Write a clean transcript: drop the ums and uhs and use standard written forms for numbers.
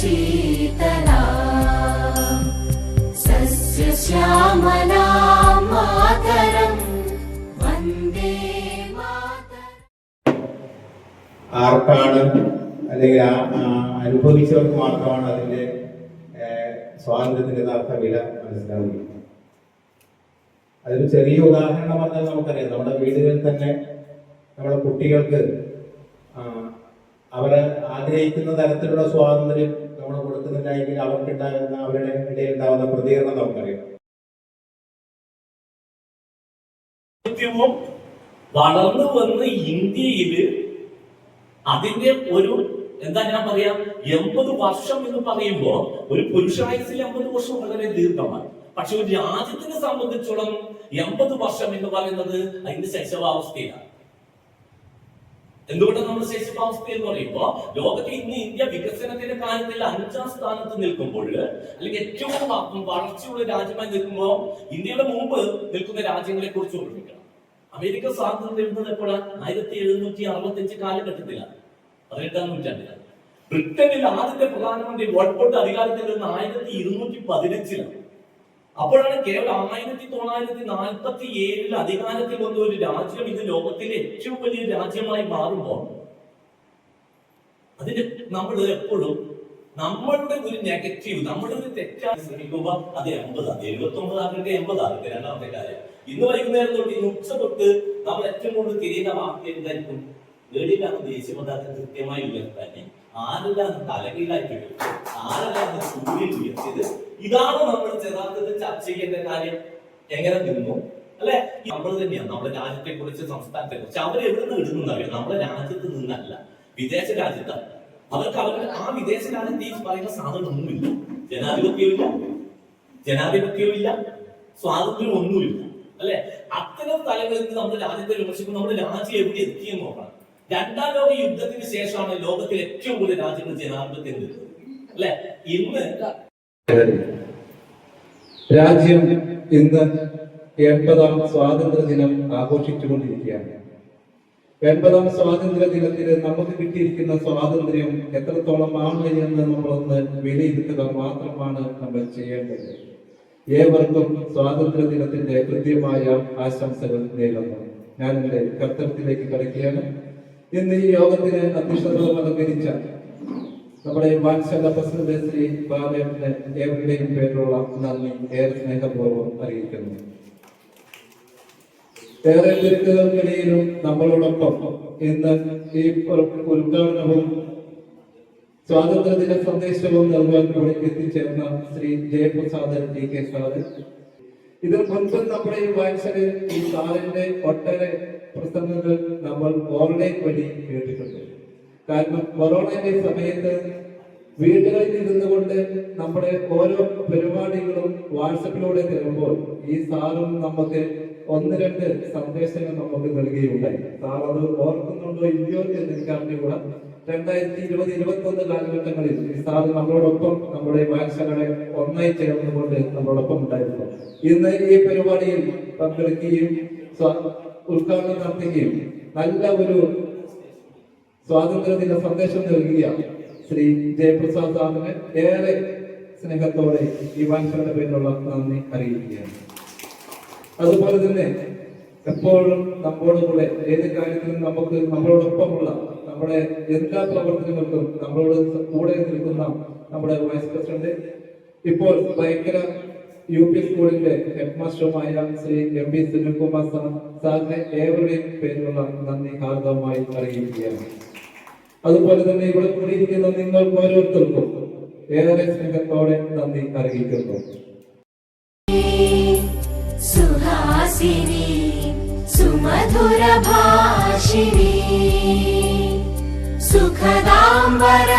शीतला सस्यश्यामलां मातरं वन्दे मातरम्. ആർക്കാണ് അല്ലെങ്കിൽ അനുഭവിച്ചവർക്ക് മാത്രമാണ് അതിന്റെ സ്വാതന്ത്ര്യത്തിന്റെ യഥാർത്ഥ വില മനസ്സിലാവുകയും. അതൊരു ചെറിയ ഉദാഹരണം പറഞ്ഞാൽ നമുക്കറിയാം, നമ്മുടെ വീടുകളിൽ തന്നെ നമ്മുടെ കുട്ടികൾക്ക് അവരെ ആഗ്രഹിക്കുന്ന തരത്തിലുള്ള സ്വാതന്ത്ര്യം നമ്മൾ കൊടുക്കുന്നില്ലെങ്കിൽ അവർക്കുണ്ടാകുന്ന അവരുടെ ഇടയിൽ ഉണ്ടാകുന്ന പ്രതികരണം നമുക്കറിയാം. വളർന്നു വന്ന് ഇന്ത്യയില് അതിന്റെ ഒരു എന്താ ഞാൻ പറയാ 80 വർഷം എന്ന് പറയുമ്പോ ഒരു പുരുഷായുസിൽ 80 വർഷം വളരെ ദീർഘമാണ്. പക്ഷെ ഒരു രാജ്യത്തിനെ സംബന്ധിച്ചോളം 80 വർഷം എന്ന് പറയുന്നത് അതിന്റെ ശൈശവാവസ്ഥയിലാണ്. എന്തുകൊണ്ടാണ് നമ്മൾ ശൈശവാവസ്ഥ എന്ന് പറയുമ്പോ ലോകത്തെ ഇന്ന് ഇന്ത്യ വികസനത്തിന്റെ കാര്യത്തിൽ 5ാം സ്ഥാനത്ത് നിൽക്കുമ്പോൾ, അല്ലെങ്കിൽ ഏറ്റവും വളർച്ചയുള്ള രാജ്യമായി നിൽക്കുമ്പോൾ ഇന്ത്യയുടെ മുമ്പ് നിൽക്കുന്ന രാജ്യങ്ങളെ കുറിച്ച് ഓർമ്മിക്കണം. അമേരിക്ക സ്വാതന്ത്ര്യം നേടുന്നത് എപ്പോഴാണ്? 1765 കാലഘട്ടത്തിലാണ്, 18ാം നൂറ്റാണ്ടിലാണ്. ബ്രിട്ടനിൽ ആദ്യത്തെ പ്രധാനമന്ത്രി വോൾപോട്ട് അധികാരത്തിൽ വരുന്ന 1215-ലാണ്. അപ്പോഴാണ് കേവലം 1947 അധികാരത്തിൽ വന്ന ഒരു രാജ്യം ഇത് ലോകത്തിലെ ഏറ്റവും വലിയ രാജ്യമായി മാറുമ്പോൾ അതിന് നമ്മൾ എപ്പോഴും നമ്മളുടെ ഒരു നെഗറ്റീവ്, നമ്മുടെ ഒരു തെറ്റായി ശ്രമിക്കുമ്പോൾ അത് 80, 79 ആകട്ടെ 80 ആകട്ടെ. രണ്ടാമത്തെ കാര്യം, ഇന്ന് വൈകുന്നേരം തൊട്ട് ഇന്ന് ഉച്ച തൊട്ട് നമ്മൾ ഏറ്റവും കൂടുതൽ തിരിയുന്ന വാർത്ത എന്തായിരിക്കും? ഏടിലാണ് ദേശീയ പതാകം കൃത്യമായി ഉയർത്താൻ, ആരെല്ലാം തലകീഴായിട്ട്, ആരെല്ലാം സൂര്യൻ ഉയർത്തിയത്. ഇതാണ് നമ്മൾ യഥാർത്ഥത്തിൽ ചർച്ച ചെയ്യേണ്ട കാര്യം. എങ്ങനെ നിന്നു അല്ലെ? നമ്മൾ തന്നെയാണ് നമ്മുടെ രാജ്യത്തെ കുറിച്ച്, സംസ്ഥാനത്തെ കുറിച്ച്. അവർ എവിടെ നിന്ന് ഇടുന്നറിയാം? നമ്മുടെ രാജ്യത്ത് നിന്നല്ല, വിദേശ രാജ്യത്താണ്. അവർക്ക് ആ വിദേശ രാജ്യത്ത് ഈ പറയുന്ന സാധനം ഒന്നുമില്ല. ജനാധിപത്യവും ഇല്ല, സ്വാതന്ത്ര്യം ഒന്നുമില്ല അല്ലെ? അത്തരം സ്ഥലങ്ങളിൽ നിന്ന് നമ്മുടെ രാജ്യത്തെ വിമർശിക്കും. നമ്മുടെ രാജ്യം എവിടെ എത്തിയെന്ന് നോക്കണം. 2ാം ലോക യുദ്ധത്തിന് ശേഷമാണ് ലോകത്തിലെ ഏറ്റവും കൂടുതൽ രാജ്യങ്ങൾ ജനാധിപത്യം നിൽക്കുന്നത് അല്ലെ? ഇന്ന് രാജ്യം ഇന്ന് 80ാം സ്വാതന്ത്ര്യ ദിനം ആഘോഷിച്ചുകൊണ്ടിരിക്കുകയാണ്. 80ാം സ്വാതന്ത്ര്യ ദിനത്തിന് നമുക്ക് കിട്ടിയിരിക്കുന്ന സ്വാതന്ത്ര്യം എത്രത്തോളമാണ് എന്ന് നമ്മളൊന്ന് വിലയിരുത്തുക മാത്രമാണ് നമ്മൾ ചെയ്യേണ്ടത്. ഏവർക്കും സ്വാതന്ത്ര്യ ദിനത്തിന്റെ കൃത്യമായ ആശംസകൾ നേരുന്നു. ഞാൻ എന്റെ കർത്തവ്യത്തിലേക്ക് കടക്കുകയാണ്. ഇന്ന് ഈ യോഗത്തിന് അധ്യക്ഷത അലങ്കരിച്ച നമ്മുടെ വാത്സല്യ പ്രസിഡന്റ് ശ്രീ ബാലന് ഏവരുടെയും പേരിലുള്ള നന്ദി ഏറെ സ്നേഹപൂർവ്വം അറിയിക്കുന്നു. ഏറെ തിരക്കുകൾക്കിടയിലും നമ്മളോടൊപ്പം ഇന്ന് ഈ ഉദ്ഘാടനവും സ്വാതന്ത്ര്യദിന സന്ദേശവും നൽകാൻ കൂടി എത്തിച്ചേർന്ന ശ്രീ ജയപ്രസാദ് DK സാറ്. ഇതിൽ മുൻപ് നമ്മുടെ ഈ വാത്സല്യ ഈ സാറിന്റെ ഒട്ടേറെ പ്രസംഗങ്ങൾ നമ്മൾ ഓൺലൈൻ വഴി കേട്ടിട്ടുണ്ട്. കാരണം കൊറോണയുടെ സമയത്ത് വീടുകളിൽ ഇരുന്നു കൊണ്ട് നമ്മുടെ ഓരോ പരിപാടികളും വാട്സപ്പിലൂടെ തരുമ്പോൾ ഈ സാറും നമുക്ക് 1-2 സന്ദേശങ്ങൾ നമുക്ക് നൽകുകയുണ്ടായി. സാർ അത് ഓർക്കുന്നുണ്ടോ ഇല്ലയോ എന്ന് എനിക്ക് അറിഞ്ഞുകൂടാ. 2020-21 കാലഘട്ടങ്ങളിൽ ഈ സാർ നമ്മളോടൊപ്പം നമ്മുടെ വാത്സല്യങ്ങളെ ഒന്നായി ചേർന്നുകൊണ്ട് നമ്മളോടൊപ്പം ഉണ്ടായിരുന്നു. ഇന്ന് ഈ പരിപാടിയിൽ പങ്കെടുക്കുകയും ഉദ്ഘാടനം നടത്തുകയും നല്ല ഒരു സ്വാതന്ത്ര്യദിന സന്ദേശം നൽകുകയാണ് ശ്രീ ജയപ്രസാദ് സാറിന് ഏറെ സ്നേഹത്തോടെ ഈ വാത്സല്യയുടെ പേരിലുള്ള നന്ദി അറിയിക്കുകയാണ്. അതുപോലെ തന്നെ എപ്പോഴും നമ്മോടുകൂടെ ഏത് കാര്യത്തിലും നമുക്ക് നമ്മളോടൊപ്പമുള്ള നമ്മുടെ എല്ലാ പ്രവർത്തനങ്ങൾക്കും നമ്മളോട് കൂടെ നിൽക്കുന്ന നമ്മുടെ വൈസ് പ്രസിഡന്റ്, ഇപ്പോൾ ഭയങ്കര UP സ്കൂളിന്റെ ഹെഡ് മാസ്റ്ററുമായ ശ്രീ MB സുനിൽകുമാർ സാറിനെ ഏവരുടെയും പേരിലുള്ള നന്ദി ഹാർദവമായി അറിയിക്കുകയാണ്. അതുപോലെ തന്നെ ഇവിടെ കൂടിയിരിക്കുന്ന നിങ്ങൾക്ക് ഓരോരുത്തർക്കും ഏറെ സ്നേഹത്തോടെ നന്ദി അറിയിക്കുന്നു. സുഹാസിനി സുമധുര ഭാഷിണി സുഖദാംബര